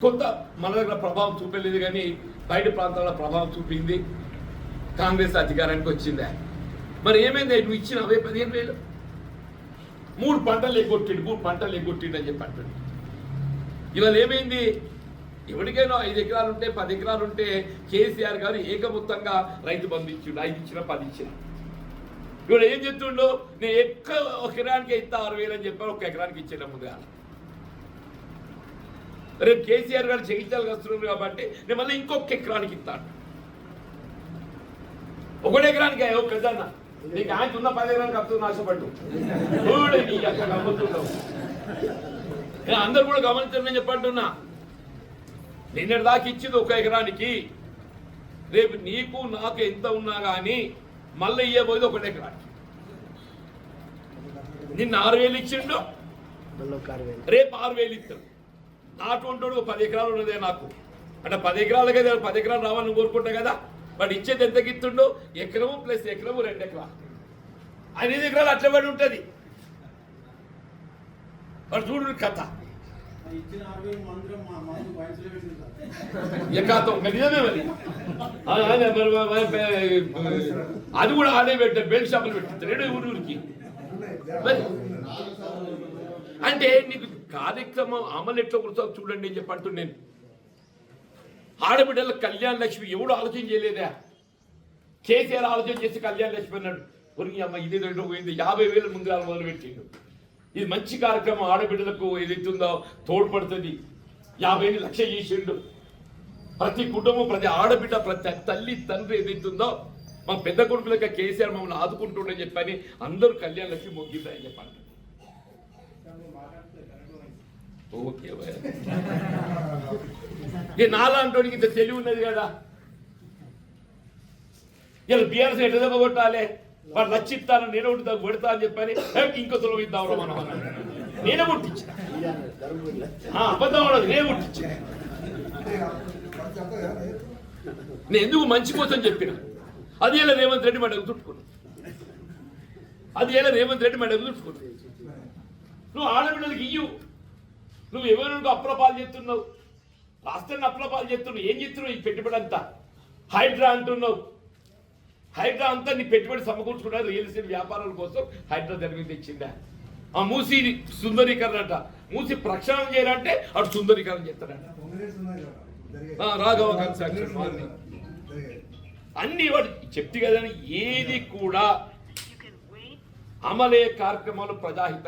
కొంత మన దగ్గర ప్రభావం చూపలేదు కానీ బయట ప్రాంతాల ప్రభావం చూపింది. కాంగ్రెస్ అధికారానికి వచ్చిందా? మరి ఏమైంది? నువ్వు ఇచ్చిన అవే 15,000 3 పంటలు ఎగ్గొట్టిండు అని చెప్పి అంటుంది. ఇవాళ ఏమైంది? ఎవరికైనా 5 ఎకరాలు ఉంటే 10 ఎకరాలు ఉంటే కేసీఆర్ గారు ఏకమొత్తంగా రైతు బంధు ఇచ్చిండు. 5 ఇచ్చిన 10 ఇచ్చిన. ఇవాళ ఏం చెప్తుండో, నేను ఒక ఎకరానికి ఇస్తా 6,000 అని చెప్పాను. 1 ఎకరానికి ఇచ్చిన ముందుగా. రేపు కేసీఆర్ గారు జగిత్యాలకు వస్తున్నారు కాబట్టి నేను మళ్ళీ ఇంకొక ఎకరానికి ఇస్తాను. 1 ఎకరానికి పెద్దన్న నీకు ఆయన ఉన్న 10 ఎకరానికి వస్తుంది ఆశపడ్డు గమనిస్తున్నావు. అందరు కూడా గమనించండి చెప్పంటున్నా. నిన్నటి దాకా ఇచ్చింది 1 ఎకరానికి. రేపు నీకు నాకు ఎంత ఉన్నా కానీ మళ్ళీ ఇయ్యబోయేది 1 ఎకరానికి. నిన్న 6,000 ఇచ్చిండు, రేపు 6,000 ఇస్తాడు. నాటువంటి 10 ఎకరాలు ఉన్నదే నాకు అంటే 10 ఎకరాలకే 10 ఎకరాలు రావాలని కోరుకుంటా కదా. వాడు ఇచ్చేది ఎంతకి ఇస్తుండో, ఎకరము ప్లస్ ఎకరము 2 ఎకరాలు. 5 ఎకరాలు అట్లా పడి ఉంటుంది. వాడు చూడు కథ నిజమే మరి. అది కూడా ఆడే పెట్టారు, బెల్ట్ షాపులు పెట్టారు ఊరికి. అంటే నీకు కార్యక్రమం అమలు ఎట్లా కుడుతావు చూడండి అని చెప్పంటూ నేను. ఆడబిడ్డల కళ్యాణ లక్ష్మి ఎవడు ఆలోచన చేయలేదా? కేసీఆర్ ఆలోచన చేసి కళ్యాణ లక్ష్మి అన్నాడు. ఒరికి అమ్మ ఇది 50,000 ముందు మొదలుపెట్టిండు. ఇది మంచి కార్యక్రమం, ఆడబిడ్డలకు ఏదైతుందో తోడ్పడుతుంది. 50,000 లక్ష చేసిండు. ప్రతి కుటుంబం, ప్రతి ఆడబిడ్డ, ప్రతి తల్లి తండ్రి ఏదైతుందో మా పెద్ద కొడుకులక కేసీఆర్ మమ్మల్ని ఆదుకుంటుండని చెప్పని అందరూ కళ్యాణ లక్ష్మి మొగ్గిద్దాయని చెప్పండి. ఓకే నాలాంటి ఇంత తెలివి ఉన్నది కదా. ఇలా బీఆర్ఎస్ ఎట్లా దెబ్బ కొట్టాలి, వాడు నచ్చిస్తాను నేను ఒకటి కొడతా అని చెప్పని ఇంకో సులభం ఇద్దాం మనం. నేనే పుట్టించిన అబద్ధం ఉన్నది, నేనే పుట్టించిన. నేను ఎందుకు మంచి కోసం చెప్పిన. అది ఎలా రేవంత్ రెడ్డి మా డబ్బు చుట్టుకున్నాను. నువ్వు ఆడబిడ్డలకి ఇయ్యు. నువ్వు ఎవరు అప్రపాలు చేస్తున్నావు, రాష్ట్రాన్ని అప్రపాలు చేస్తున్నావు. ఏం చేస్తున్నావు? ఈ పెట్టుబడి అంతా హైడ్రా అంటున్నావు. హైడ్రా అంతా నీ పెట్టుబడి సమకూర్చుకున్నా రియల్ ఎస్టేట్ వ్యాపారాల కోసం హైడ్రా జరిగింది తెచ్చిందా? ఆ మూసి సుందరీకరణ అంట. మూసి ప్రక్షాళన చేయాలంటే అటు సుందరీకరణ చేస్తాడంట. రాఘవ అన్ని వాడు చెప్తే కదా. ఏది కూడా అమలే కార్యక్రమాలు ప్రజాహితంగా